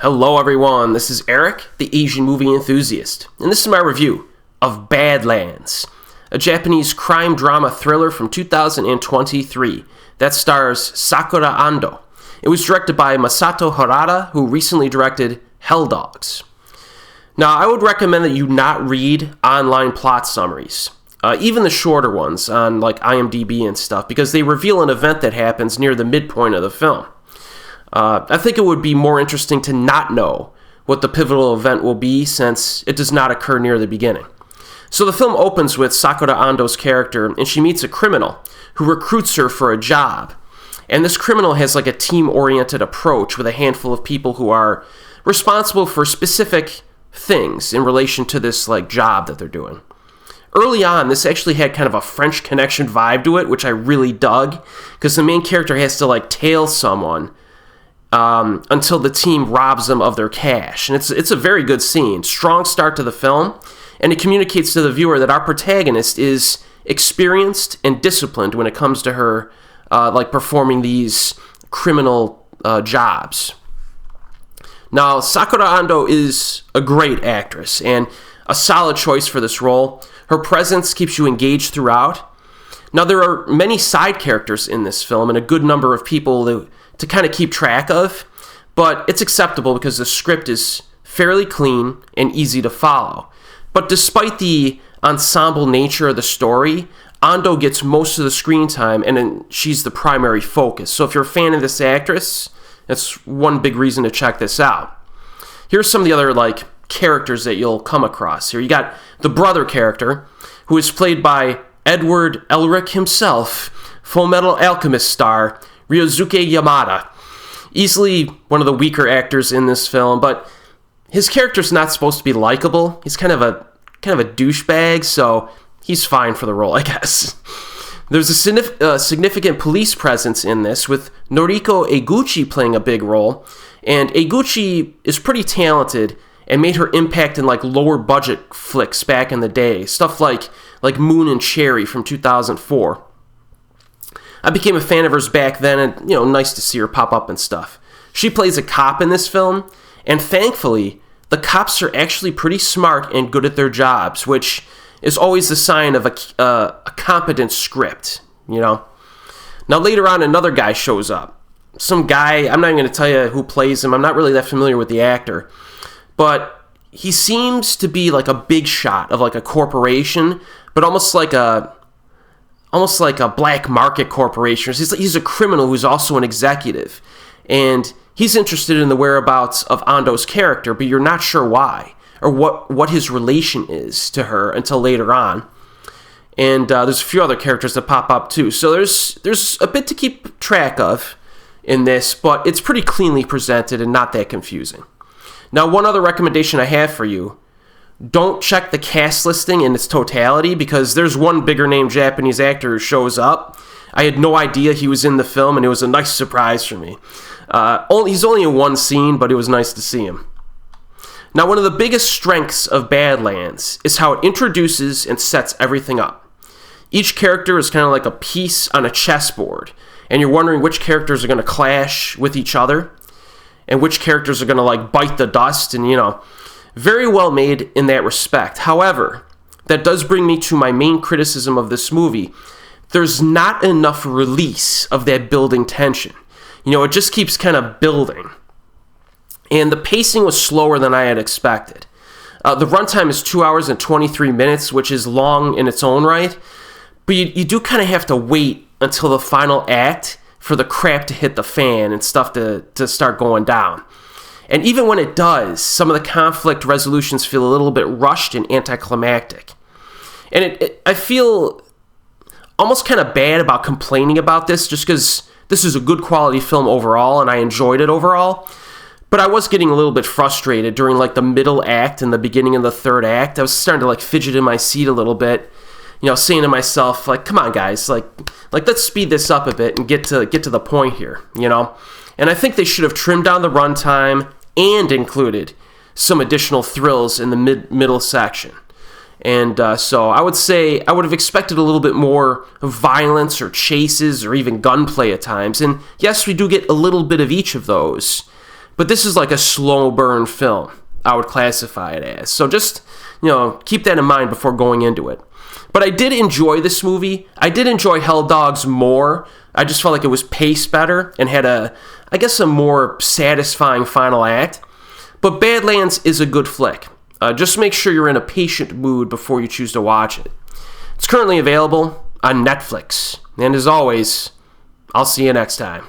Hello everyone, this is Erik, the Asian movie enthusiast, and this is my review of Badlands, a Japanese crime drama thriller from 2023 that stars Sakura Ando. It was directed by Masato Harada, who recently directed Hell Dogs. Now, I would recommend that you not read online plot summaries, even the shorter ones on like IMDb and stuff, because they reveal an event that happens near the midpoint of the film. I think it would be more interesting to not know what the pivotal event will be since it does not occur near the beginning. So the film opens with Sakura Ando's character, and she meets a criminal who recruits her for a job. And this criminal has like a team-oriented approach with a handful of people who are responsible for specific things in relation to this like job that they're doing. Early on, this actually had kind of a French Connection vibe to it, which I really dug, because the main character has to like tail someone until the team robs them of their cash. And it's a very good scene. Strong start to the film, and it communicates to the viewer that our protagonist is experienced and disciplined when it comes to her like performing these criminal jobs. Now, Sakura Ando is a great actress and a solid choice for this role. Her presence keeps you engaged throughout. Now, there are many side characters in this film and a good number of people to kind of keep track of, but it's acceptable because the script is fairly clean and easy to follow. But despite the ensemble nature of the story, Ando gets most of the screen time, and she's the primary focus. So if you're a fan of this actress, that's one big reason to check this out. Here's some of the other like characters that you'll come across here. You got the brother character, who is played by Edward Elric himself, Full Metal Alchemist star Ryosuke Yamada. Easily one of the weaker actors in this film, but his character's not supposed to be likable. He's kind of a douchebag, so he's fine for the role, I guess. There's a significant police presence in this, with Noriko Eguchi playing a big role, and Eguchi is pretty talented and made her impact in like lower budget flicks back in the day, stuff like Moon and Cherry from 2004. I became a fan of hers back then, and nice to see her pop up and stuff. She plays a cop in this film, and thankfully, the cops are actually pretty smart and good at their jobs, which is always the sign of a competent script, Now later on, another guy shows up. Some guy, I'm not even going to tell you who plays him. I'm not really that familiar with the actor. But he seems to be like a big shot of like a corporation, but almost like a black market corporation. He's a criminal who's also an executive. And he's interested in the whereabouts of Ando's character, but you're not sure why or what his relation is to her until later on. And there's a few other characters that pop up too. So there's a bit to keep track of in this, but it's pretty cleanly presented and not that confusing. Now, one other recommendation I have for you: don't check the cast listing in its totality, because there's one bigger name Japanese actor who shows up. I had no idea he was in the film, and it was a nice surprise for me. He's only in one scene, but it was nice to see him. Now, one of the biggest strengths of Badlands is how it introduces and sets everything up. Each character is kind of like a piece on a chessboard, and you're wondering which characters are going to clash with each other, and which characters are going to like bite the dust, and very well made in that respect. However, that does bring me to my main criticism of this movie. There's not enough release of that building tension. It just keeps kind of building. And the pacing was slower than I had expected. The runtime is 2 hours and 23 minutes, which is long in its own right. But you do kind of have to wait until the final act for the crap to hit the fan and stuff to start going down. And even when it does, some of the conflict resolutions feel a little bit rushed and anticlimactic. And I feel almost kind of bad about complaining about this, just because this is a good quality film overall, and I enjoyed it overall. But I was getting a little bit frustrated during like the middle act and the beginning of the third act. I was starting to like fidget in my seat a little bit, saying to myself, like, come on guys, like let's speed this up a bit and get to the point here, And I think they should have trimmed down the runtime and included some additional thrills in the middle section. And so I would say I would have expected a little bit more violence or chases or even gunplay at times. And yes, we do get a little bit of each of those. but this is like a slow burn film, I would classify it as. So just, keep that in mind before going into it. But I did enjoy this movie. I did enjoy Hell Dogs more. I just felt like it was paced better and had a more satisfying final act. But Badlands is a good flick. Just make sure you're in a patient mood before you choose to watch it. It's currently available on Netflix. And as always, I'll see you next time.